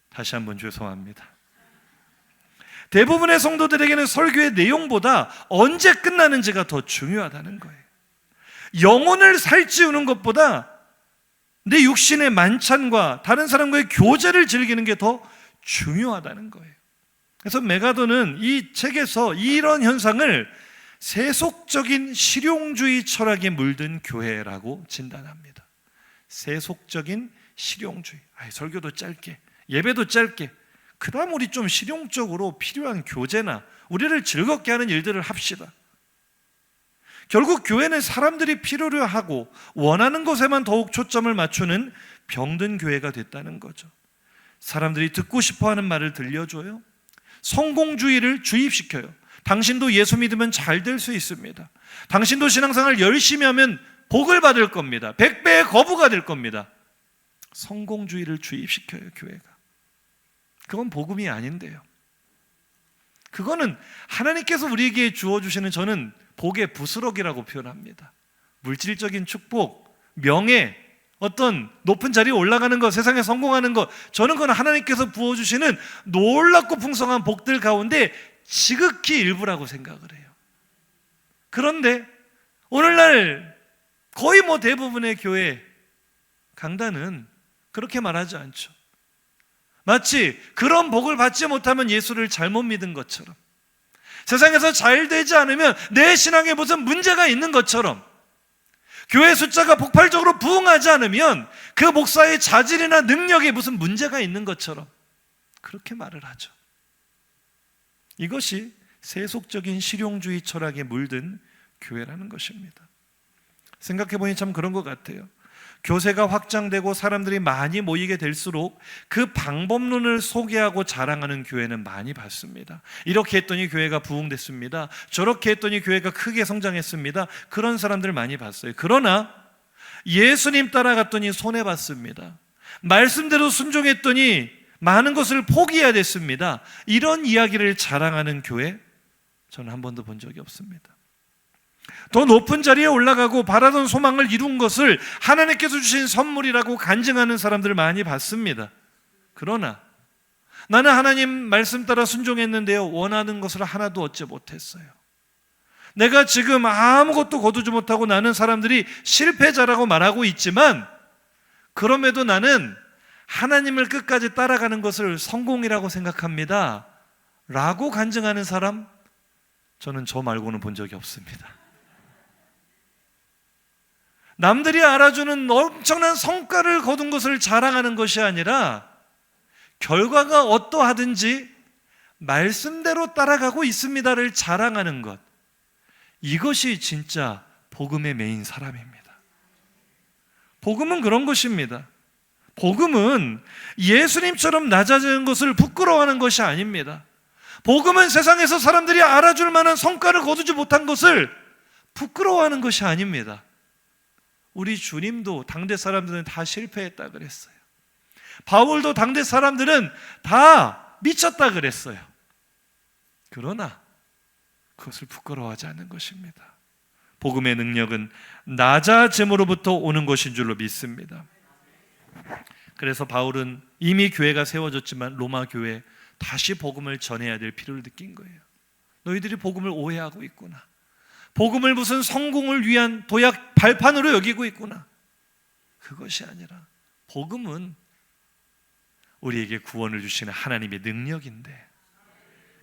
다시 한번 죄송합니다. 대부분의 성도들에게는 설교의 내용보다 언제 끝나는지가 더 중요하다는 거예요. 영혼을 살찌우는 것보다 내 육신의 만찬과 다른 사람과의 교제를 즐기는 게 더 중요하다는 거예요. 그래서 메가더는 이 책에서 이런 현상을 세속적인 실용주의 철학에 물든 교회라고 진단합니다. 세속적인 실용주의. 설교도 짧게, 예배도 짧게, 그 다음 우리 좀 실용적으로 필요한 교제나 우리를 즐겁게 하는 일들을 합시다. 결국 교회는 사람들이 필요로 하고 원하는 것에만 더욱 초점을 맞추는 병든 교회가 됐다는 거죠. 사람들이 듣고 싶어하는 말을 들려줘요. 성공주의를 주입시켜요. 당신도 예수 믿으면 잘 될 수 있습니다. 당신도 신앙생활 열심히 하면 복을 받을 겁니다. 100배의 거부가 될 겁니다. 성공주의를 주입시켜요, 교회가. 그건 복음이 아닌데요. 그거는 하나님께서 우리에게 주어주시는, 저는 복의 부스럭이라고 표현합니다. 물질적인 축복, 명예, 어떤 높은 자리에 올라가는 것, 세상에 성공하는 것, 저는 그건 하나님께서 부어주시는 놀랍고 풍성한 복들 가운데 지극히 일부라고 생각을 해요. 그런데 오늘날 거의 대부분의 교회 강단은 그렇게 말하지 않죠. 마치 그런 복을 받지 못하면 예수를 잘못 믿은 것처럼, 세상에서 잘 되지 않으면 내 신앙에 무슨 문제가 있는 것처럼, 교회 숫자가 폭발적으로 부흥하지 않으면 그 목사의 자질이나 능력에 무슨 문제가 있는 것처럼 그렇게 말을 하죠. 이것이 세속적인 실용주의 철학에 물든 교회라는 것입니다. 생각해보니 참 그런 것 같아요. 교세가 확장되고 사람들이 많이 모이게 될수록 그 방법론을 소개하고 자랑하는 교회는 많이 봤습니다. 이렇게 했더니 교회가 부흥됐습니다. 저렇게 했더니 교회가 크게 성장했습니다. 그런 사람들 많이 봤어요. 그러나 예수님 따라갔더니 손해봤습니다. 말씀대로 순종했더니 많은 것을 포기해야 됐습니다. 이런 이야기를 자랑하는 교회 저는 한 번도 본 적이 없습니다. 더 높은 자리에 올라가고 바라던 소망을 이룬 것을 하나님께서 주신 선물이라고 간증하는 사람들을 많이 봤습니다. 그러나 나는 하나님 말씀 따라 순종했는데요, 원하는 것을 하나도 얻지 못했어요. 내가 지금 아무것도 거두지 못하고 나는 사람들이 실패자라고 말하고 있지만 그럼에도 나는 하나님을 끝까지 따라가는 것을 성공이라고 생각합니다 라고 간증하는 사람 저는 저 말고는 본 적이 없습니다. 남들이 알아주는 엄청난 성과를 거둔 것을 자랑하는 것이 아니라 결과가 어떠하든지 말씀대로 따라가고 있습니다를 자랑하는 것, 이것이 진짜 복음의 메인 사람입니다. 복음은 그런 것입니다. 복음은 예수님처럼 낮아지는 것을 부끄러워하는 것이 아닙니다. 복음은 세상에서 사람들이 알아줄 만한 성과를 거두지 못한 것을 부끄러워하는 것이 아닙니다. 우리 주님도 당대 사람들은 다 실패했다 그랬어요. 바울도 당대 사람들은 다 미쳤다 그랬어요. 그러나 그것을 부끄러워하지 않는 것입니다. 복음의 능력은 낮아짐으로부터 오는 것인 줄로 믿습니다. 그래서 바울은 이미 교회가 세워졌지만 로마 교회에 다시 복음을 전해야 될 필요를 느낀 거예요. 너희들이 복음을 오해하고 있구나. 복음을 무슨 성공을 위한 도약 발판으로 여기고 있구나. 그것이 아니라 복음은 우리에게 구원을 주시는 하나님의 능력인데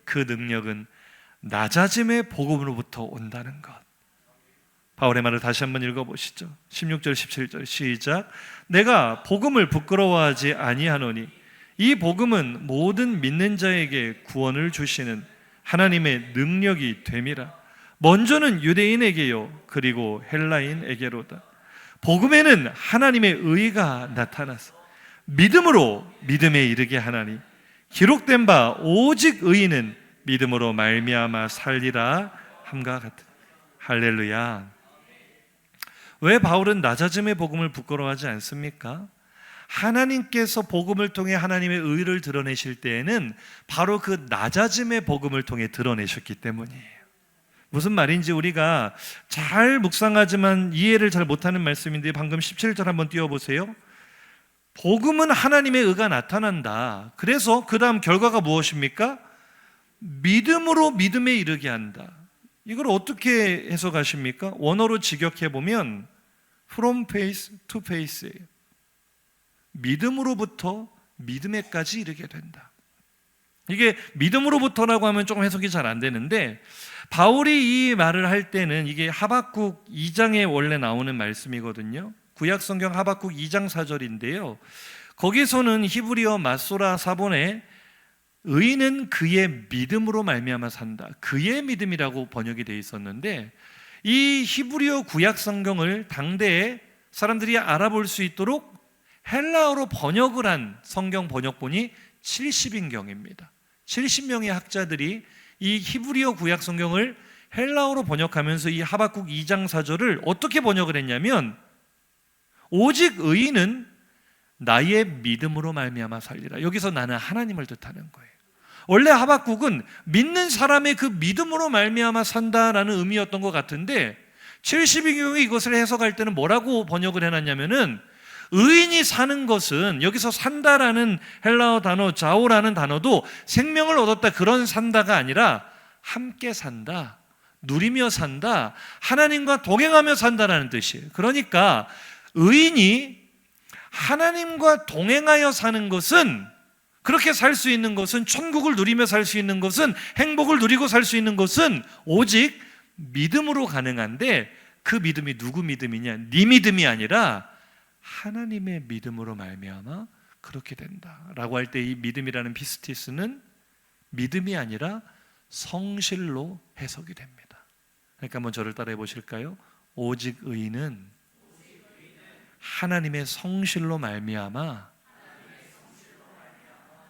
그 능력은 낮아짐의 복음으로부터 온다는 것. 바울의 말을 다시 한번 읽어보시죠. 16절 17절 시작. 내가 복음을 부끄러워하지 아니하노니 이 복음은 모든 믿는 자에게 구원을 주시는 하나님의 능력이 됨이라. 먼저는 유대인에게요 그리고 헬라인에게로다. 복음에는 하나님의 의가 나타나서 믿음으로 믿음에 이르게 하나니 기록된 바 오직 의인은 믿음으로 말미암아 살리라 함과 같은. 할렐루야. 왜 바울은 낮아짐의 복음을 부끄러워하지 않습니까? 하나님께서 복음을 통해 하나님의 의를 드러내실 때에는 바로 그 낮아짐의 복음을 통해 드러내셨기 때문이에요. 무슨 말인지 우리가 잘 묵상하지만 이해를 잘 못하는 말씀인데 방금 17절 한번 띄워보세요. 복음은 하나님의 의가 나타난다. 그래서 그 다음 결과가 무엇입니까? 믿음으로 믿음에 이르게 한다. 이걸 어떻게 해석하십니까? 원어로 직역해보면 from faith to faith예요. 믿음으로부터 믿음에까지 이르게 된다. 이게 믿음으로부터라고 하면 조금 해석이 잘 안 되는데 바울이 이 말을 할 때는 이게 하박국 2장에 원래 나오는 말씀이거든요. 구약 성경 하박국 2장 4절인데요. 거기서는 히브리어 마소라 사본에 의인은 그의 믿음으로 말미암아 산다. 그의 믿음이라고 번역이 되어 있었는데 이 히브리어 구약 성경을 당대에 사람들이 알아볼 수 있도록 헬라어로 번역을 한 성경 번역본이 70인경입니다. 70명의 학자들이 이 히브리어 구약 성경을 헬라어로 번역하면서 이 하박국 2장 4절을 어떻게 번역을 했냐면 오직 의인은 나의 믿음으로 말미암아 살리라. 여기서 나는 하나님을 뜻하는 거예요. 원래 하박국은 믿는 사람의 그 믿음으로 말미암아 산다라는 의미였던 것 같은데 70인경이 이것을 해석할 때는 뭐라고 번역을 해놨냐면은 의인이 사는 것은 여기서 산다라는 헬라어 단어 자오라는 단어도 생명을 얻었다 그런 산다가 아니라 함께 산다, 누리며 산다, 하나님과 동행하며 산다라는 뜻이에요. 그러니까 의인이 하나님과 동행하여 사는 것은, 그렇게 살 수 있는 것은, 천국을 누리며 살 수 있는 것은, 행복을 누리고 살 수 있는 것은 오직 믿음으로 가능한데 그 믿음이 누구 믿음이냐? 네 믿음이 아니라 하나님의 믿음으로 말미암아 그렇게 된다라고 할 때 이 믿음이라는 피스티스는 믿음이 아니라 성실로 해석이 됩니다. 그러니까 한번 저를 따라해 보실까요? 오직 의인은 하나님의 성실로 말미암아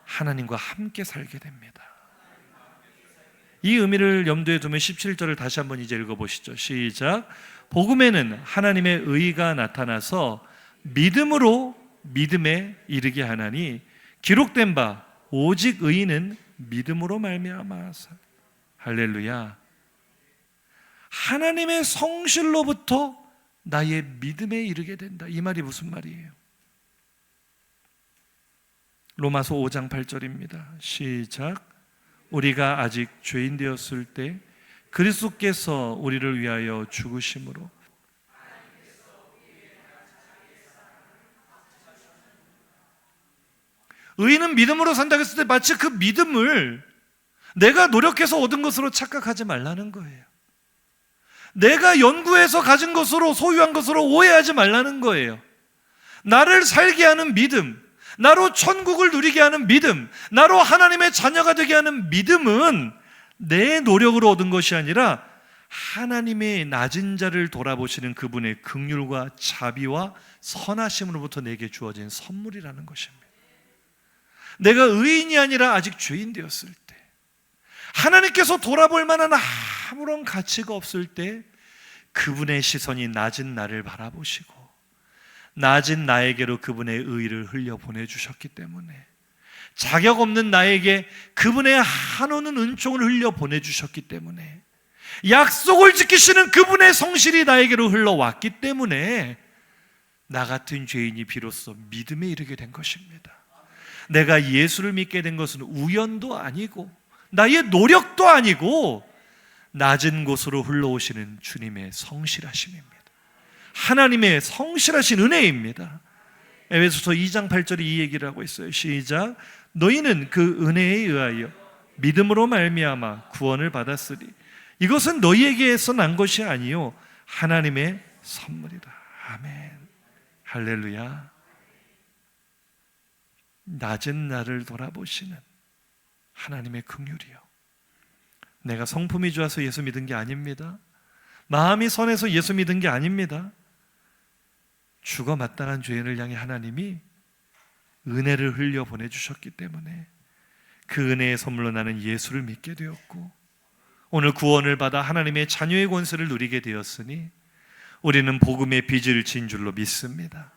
하나님과 함께 살게 됩니다. 이 의미를 염두에 두면 17절을 다시 한번 이제 읽어보시죠. 시작. 복음에는 하나님의 의가 나타나서 믿음으로 믿음에 이르게 하나니 기록된 바 오직 의인은 믿음으로 말미암아. 할렐루야. 하나님의 성실로부터 나의 믿음에 이르게 된다. 이 말이 무슨 말이에요? 로마서 5장 8절입니다. 시작. 우리가 아직 죄인 되었을 때 그리스도께서 우리를 위하여 죽으심으로 의인은 믿음으로 산다고 했을 때 마치 그 믿음을 내가 노력해서 얻은 것으로 착각하지 말라는 거예요. 내가 연구해서 가진 것으로, 소유한 것으로 오해하지 말라는 거예요. 나를 살게 하는 믿음, 나로 천국을 누리게 하는 믿음, 나로 하나님의 자녀가 되게 하는 믿음은 내 노력으로 얻은 것이 아니라 하나님의 낮은 자를 돌아보시는 그분의 긍휼과 자비와 선하심으로부터 내게 주어진 선물이라는 것입니다. 내가 의인이 아니라 아직 죄인 되었을 때, 하나님께서 돌아볼 만한 아무런 가치가 없을 때 그분의 시선이 낮은 나를 바라보시고 낮은 나에게로 그분의 의를 흘려 보내주셨기 때문에, 자격 없는 나에게 그분의 한오는 은총을 흘려 보내주셨기 때문에, 약속을 지키시는 그분의 성실이 나에게로 흘러왔기 때문에 나 같은 죄인이 비로소 믿음에 이르게 된 것입니다. 내가 예수를 믿게 된 것은 우연도 아니고 나의 노력도 아니고 낮은 곳으로 흘러오시는 주님의 성실하심입니다. 하나님의 성실하신 은혜입니다. 에베소서 2장 8절에 이 얘기를 하고 있어요. 시작. 너희는 그 은혜에 의하여 믿음으로 말미암아 구원을 받았으리 이것은 너희에게서 난 것이 아니요 하나님의 선물이다. 아멘. 할렐루야. 낮은 나를 돌아보시는 하나님의 긍휼이요. 내가 성품이 좋아서 예수 믿은 게 아닙니다. 마음이 선해서 예수 믿은 게 아닙니다. 죽어 마땅한 죄인을 향해 하나님이 은혜를 흘려 보내주셨기 때문에 그 은혜의 선물로 나는 예수를 믿게 되었고 오늘 구원을 받아 하나님의 자녀의 권세를 누리게 되었으니 우리는 복음의 빚을 진 줄로 믿습니다.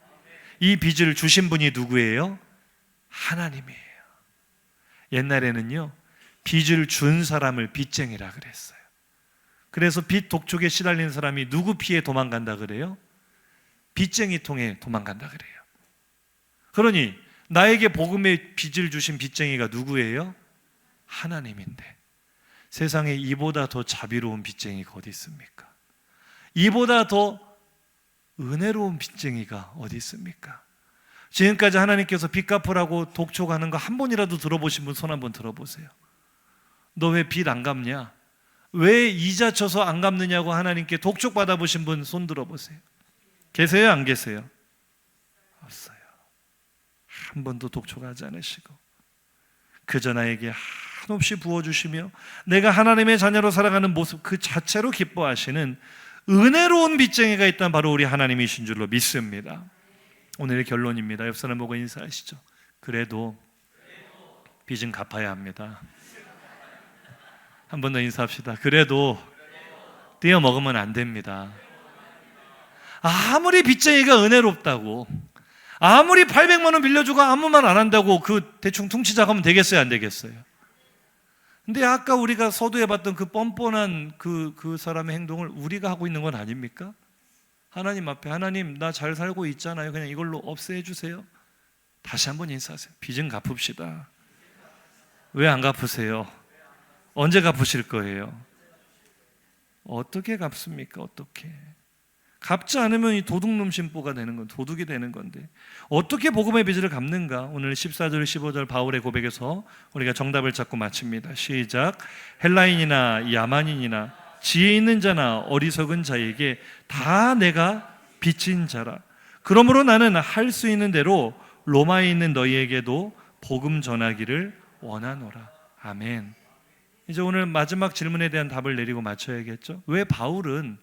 이 빚을 주신 분이 누구예요? 하나님이에요. 옛날에는요 빚을 준 사람을 빚쟁이라 그랬어요. 그래서 빚 독촉에 시달린 사람이 누구 피해 도망간다 그래요? 빚쟁이 통에 도망간다 그래요. 그러니 나에게 복음의 빚을 주신 빚쟁이가 누구예요? 하나님인데 세상에 이보다 더 자비로운 빚쟁이가 어디 있습니까? 이보다 더 은혜로운 빚쟁이가 어디 있습니까? 지금까지 하나님께서 빚 갚으라고 독촉하는 거 한 번이라도 들어보신 분 손 한번 들어보세요. 너 왜 빚 안 갚냐? 왜 이자 쳐서 안 갚느냐고 하나님께 독촉 받아보신 분 손 들어보세요. 계세요? 안 계세요? 없어요. 한 번도 독촉하지 않으시고 그저 나에게 한없이 부어주시며 내가 하나님의 자녀로 살아가는 모습 그 자체로 기뻐하시는 은혜로운 빚쟁이가 있다면 바로 우리 하나님이신 줄로 믿습니다. 오늘의 결론입니다. 옆 사람 보고 인사하시죠. 그래도 빚은 갚아야 합니다. 한 번 더 인사합시다. 그래도 떼어 먹으면 안 됩니다. 아무리 빚쟁이가 은혜롭다고 아무리 800만 원 빌려주고 아무 말 안 한다고 그 대충 퉁치자가면 되겠어요? 안 되겠어요? 근데 아까 우리가 서두에 봤던 그 뻔뻔한 그 사람의 행동을 우리가 하고 있는 건 아닙니까? 하나님 앞에 하나님 나 잘 살고 있잖아요. 그냥 이걸로 없애 주세요. 다시 한번 인사하세요. 빚은 갚읍시다. 왜 안 갚으세요? 언제 갚으실 거예요? 어떻게 갚습니까? 어떻게? 갚지 않으면 이 도둑놈 심보가 되는 건 도둑이 되는 건데 어떻게 복음의 빚을 갚는가? 오늘 14절 15절 바울의 고백에서 우리가 정답을 찾고 마칩니다. 시작. 헬라인이나 야만인이나 지혜 있는 자나 어리석은 자에게 다 내가 빚진 자라. 그러므로 나는 할 수 있는 대로 로마에 있는 너희에게도 복음 전하기를 원하노라. 아멘. 이제 오늘 마지막 질문에 대한 답을 내리고 마쳐야겠죠. 왜 바울은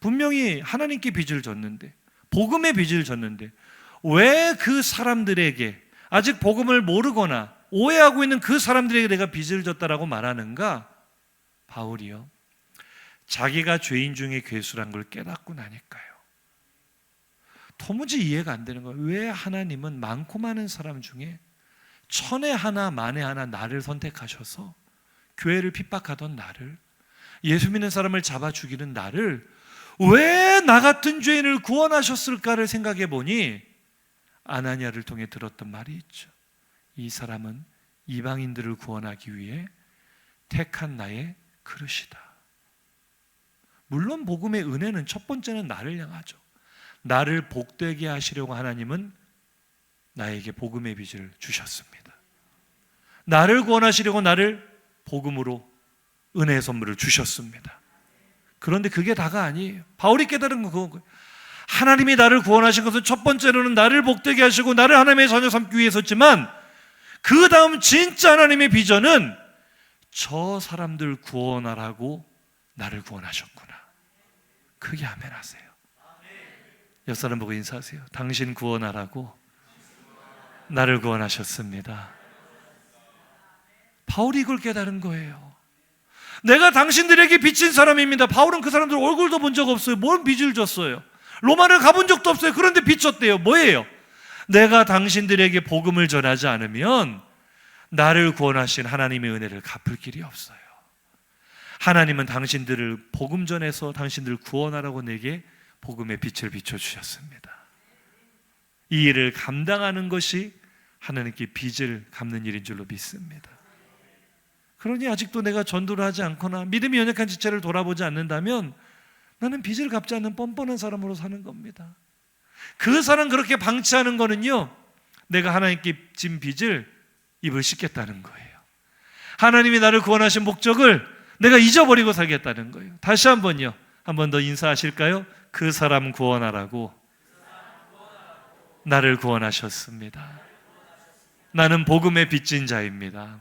분명히 하나님께 빚을 졌는데 복음의 빚을 졌는데 왜 그 사람들에게 아직 복음을 모르거나 오해하고 있는 그 사람들에게 내가 빚을 졌다라고 말하는가? 바울이요 자기가 죄인 중에 괴수란 걸 깨닫고 나니까요. 도무지 이해가 안 되는 거예요. 왜 하나님은 많고 많은 사람 중에 천에 하나 만에 하나 나를 선택하셔서 교회를 핍박하던 나를, 예수 믿는 사람을 잡아 죽이는 나를 왜 나 같은 죄인을 구원하셨을까를 생각해 보니 아나니아를 통해 들었던 말이 있죠. 이 사람은 이방인들을 구원하기 위해 택한 나의 그릇이다. 물론 복음의 은혜는 첫 번째는 나를 향하죠. 나를 복되게 하시려고 하나님은 나에게 복음의 빚을 주셨습니다. 나를 구원하시려고 나를 복음으로 은혜의 선물을 주셨습니다. 그런데 그게 다가 아니에요. 바울이 깨달은 건 그거예요. 하나님이 나를 구원하신 것은 첫 번째로는 나를 복되게 하시고 나를 하나님의 자녀 삼기 위해서였지만, 그 다음 진짜 하나님의 비전은 저 사람들 구원하라고 나를 구원하셨구나. 크게 아멘 하세요. 옆 사람 보고 인사하세요. 당신 구원하라고 나를 구원하셨습니다. 바울이 이걸 깨달은 거예요. 내가 당신들에게 빚진 사람입니다. 바울은 그 사람들 얼굴도 본 적 없어요. 뭔 빚을 졌어요? 로마를 가본 적도 없어요. 그런데 빚졌대요. 뭐예요? 내가 당신들에게 복음을 전하지 않으면 나를 구원하신 하나님의 은혜를 갚을 길이 없어요. 하나님은 당신들을 복음 전해서 당신들을 구원하라고 내게 복음의 빛을 비춰주셨습니다. 이 일을 감당하는 것이 하나님께 빚을 갚는 일인 줄로 믿습니다. 그러니 아직도 내가 전도를 하지 않거나 믿음이 연약한 지체를 돌아보지 않는다면 나는 빚을 갚지 않는 뻔뻔한 사람으로 사는 겁니다. 그 사람 그렇게 방치하는 거는요, 내가 하나님께 진 빚을 입을 씻겠다는 거예요. 하나님이 나를 구원하신 목적을 내가 잊어버리고 살겠다는 거예요. 다시 한번요, 한 번 더 인사하실까요? 그 사람 구원하라고 나를 구원하셨습니다. 나는 복음의 빚진 자입니다.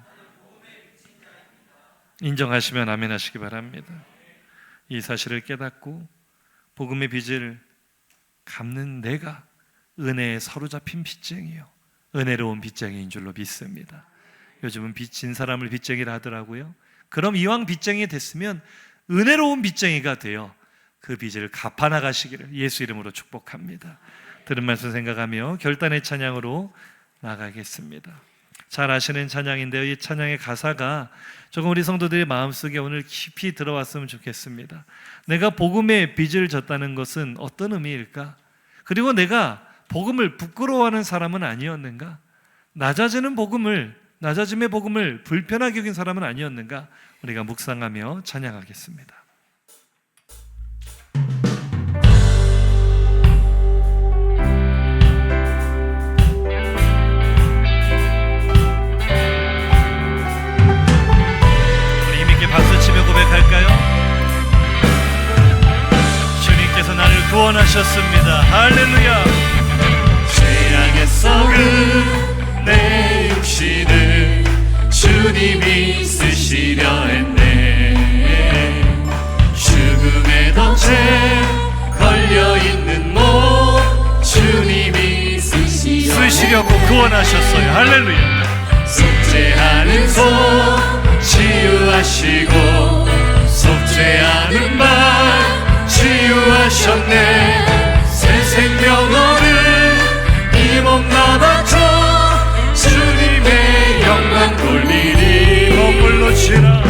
인정하시면 아멘 하시기 바랍니다. 이 사실을 깨닫고 복음의 빚을 갚는 내가 은혜에 사로잡힌 빚쟁이요, 은혜로운 빚쟁이인 줄로 믿습니다. 요즘은 빚진 사람을 빚쟁이라 하더라고요. 그럼 이왕 빚쟁이 됐으면 은혜로운 빚쟁이가 되어 그 빚을 갚아나가시기를 예수 이름으로 축복합니다. 들은 말씀 생각하며 결단의 찬양으로 나가겠습니다. 잘 아시는 찬양인데요, 이 찬양의 가사가 조금 우리 성도들의 마음속에 오늘 깊이 들어왔으면 좋겠습니다. 내가 복음의 빚을 졌다는 것은 어떤 의미일까? 그리고 내가 복음을 부끄러워하는 사람은 아니었는가? 낮아짐의 복음을 불편하게 여긴 사람은 아니었는가? 우리가 묵상하며 찬양하겠습니다. 고백할까요? 주님께서 나를 구원하셨습니다. 할렐루야.
죄악에 썩은 내 육신을 주님이 쓰시려 했네. 죽음의 덫에 걸려있는 몸 주님이
쓰시려고 구원하셨어요. 할렐루야.
속죄하는 손 치유하시고 속죄하는 발 치유하셨네. 새 생명을 이 몸 나바쳐 주님의 영광 돌리리.
머물러 치라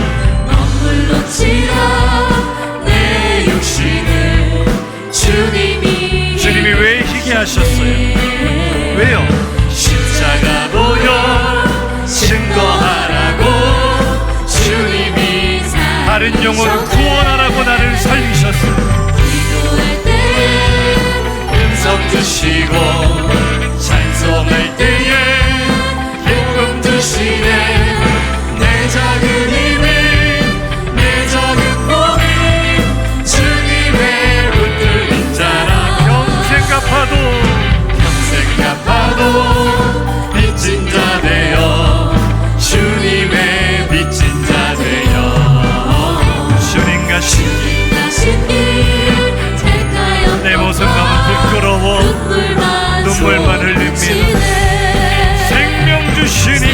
내 육신을 주님이
왜 희게 하셨어요? 왜요?
십자가 보여 증거하라고
다른 영혼을 구원하라고 나를 살리셨어요.
기도할 때에 음성 주시고 찬송할 때에 기쁨 주시네. 내 작은 힘이 내 작은 몸이 주님의 붙들린 자라. 평생 갚아도 빚진 자 되어 주님의 빚진 자 되어
내 모습 너무 부끄러워 눈물만 흘립니다. 생명 주시니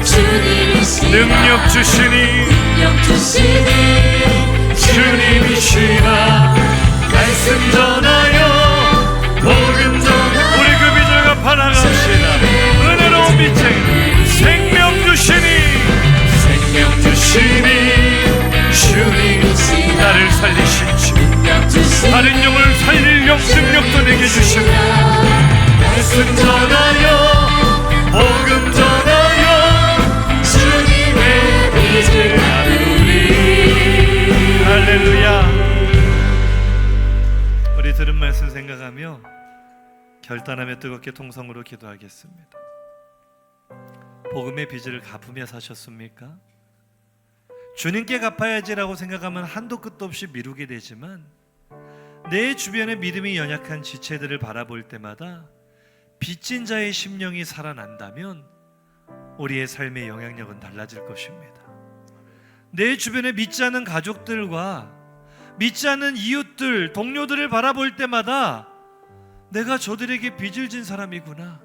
주님이시니
능력 주시니 결단하며 뜨겁게 통성으로 기도하겠습니다. 복음의 빚을 갚으며 사셨습니까? 주님께 갚아야지라고 생각하면 한도 끝도 없이 미루게 되지만 내 주변의 믿음이 연약한 지체들을 바라볼 때마다 빚진 자의 심령이 살아난다면 우리의 삶의 영향력은 달라질 것입니다. 내 주변에 믿지 않는 가족들과 믿지 않는 이웃들, 동료들을 바라볼 때마다 내가 저들에게 빚을 진 사람이구나.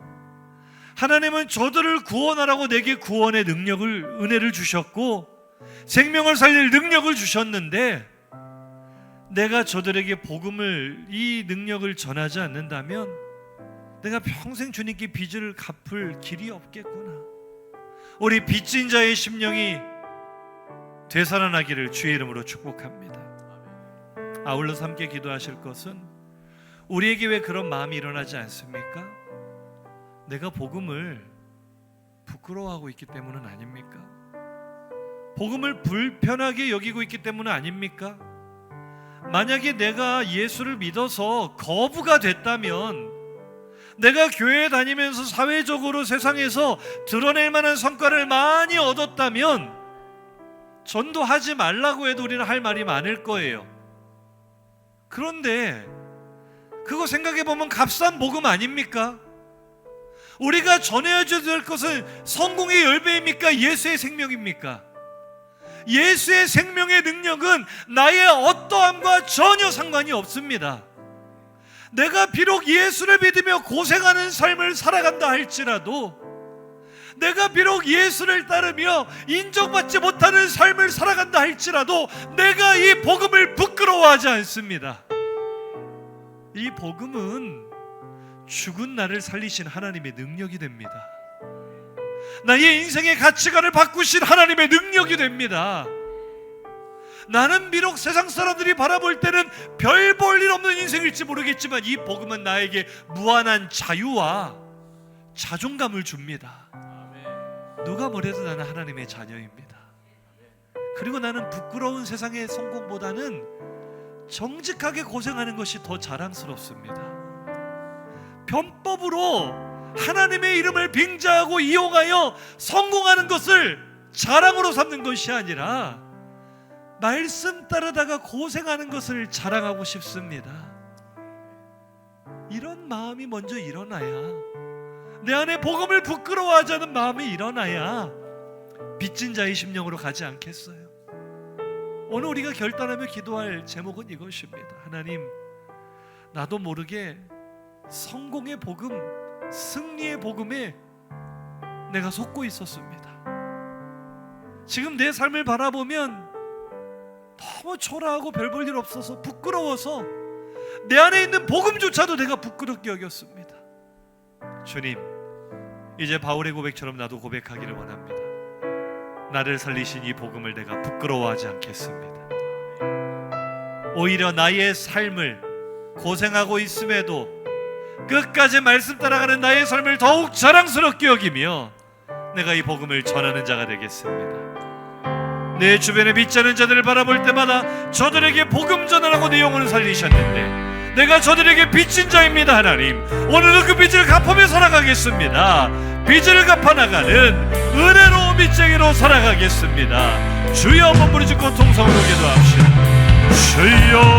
하나님은 저들을 구원하라고 내게 구원의 능력을, 은혜를 주셨고 생명을 살릴 능력을 주셨는데 내가 저들에게 복음을, 이 능력을 전하지 않는다면 내가 평생 주님께 빚을 갚을 길이 없겠구나. 우리 빚진 자의 심령이 되살아나기를 주의 이름으로 축복합니다. 아울러서 함께 기도하실 것은 우리에게 왜 그런 마음이 일어나지 않습니까? 내가 복음을 부끄러워하고 있기 때문은 아닙니까? 복음을 불편하게 여기고 있기 때문은 아닙니까? 만약에 내가 예수를 믿어서 거부가 됐다면, 내가 교회에 다니면서 사회적으로 세상에서 드러낼 만한 성과를 많이 얻었다면 전도하지 말라고 해도 우리는 할 말이 많을 거예요. 그런데 그거 생각해보면 값싼 복음 아닙니까? 우리가 전해야 될 것은 성공의 열매입니까? 예수의 생명입니까? 예수의 생명의 능력은 나의 어떠함과 전혀 상관이 없습니다. 내가 비록 예수를 믿으며 고생하는 삶을 살아간다 할지라도, 내가 비록 예수를 따르며 인정받지 못하는 삶을 살아간다 할지라도 내가 이 복음을 부끄러워하지 않습니다. 이 복음은 죽은 나를 살리신 하나님의 능력이 됩니다. 나의 인생의 가치관을 바꾸신 하나님의 능력이 됩니다. 나는 비록 세상 사람들이 바라볼 때는 별 볼 일 없는 인생일지 모르겠지만 이 복음은 나에게 무한한 자유와 자존감을 줍니다. 누가 뭐래도 나는 하나님의 자녀입니다. 그리고 나는 부끄러운 세상의 성공보다는 정직하게 고생하는 것이 더 자랑스럽습니다. 변법으로 하나님의 이름을 빙자하고 이용하여 성공하는 것을 자랑으로 삼는 것이 아니라 말씀 따르다가 고생하는 것을 자랑하고 싶습니다. 이런 마음이 먼저 일어나야, 내 안에 복음을 부끄러워하지 않은 마음이 일어나야 빚진 자의 심령으로 가지 않겠어요? 오늘 우리가 결단하며 기도할 제목은 이것입니다. 하나님, 나도 모르게 성공의 복음, 승리의 복음에 내가 속고 있었습니다. 지금 내 삶을 바라보면 너무 초라하고 별 볼 일 없어서 부끄러워서 내 안에 있는 복음조차도 내가 부끄럽게 여겼습니다. 주님, 이제 바울의 고백처럼 나도 고백하기를 원합니다. 나를 살리신 이 복음을 내가 부끄러워하지 않겠습니다. 오히려 나의 삶을 고생하고 있음에도 끝까지 말씀 따라가는 나의 삶을 더욱 자랑스럽게 여기며 내가 이 복음을 전하는 자가 되겠습니다. 내 주변에 믿지 않는 자들을 바라볼 때마다 저들에게 복음 전하라고 내 영혼을 살리셨는데 내가 저들에게 빚진 자입니다. 하나님, 오늘도 그 빚을 갚으며 살아가겠습니다. 빚을 갚아나가는 은혜로운 빚쟁이로 살아가겠습니다. 주여, 한번 부르짖고 통성으로 기도합시다. 주여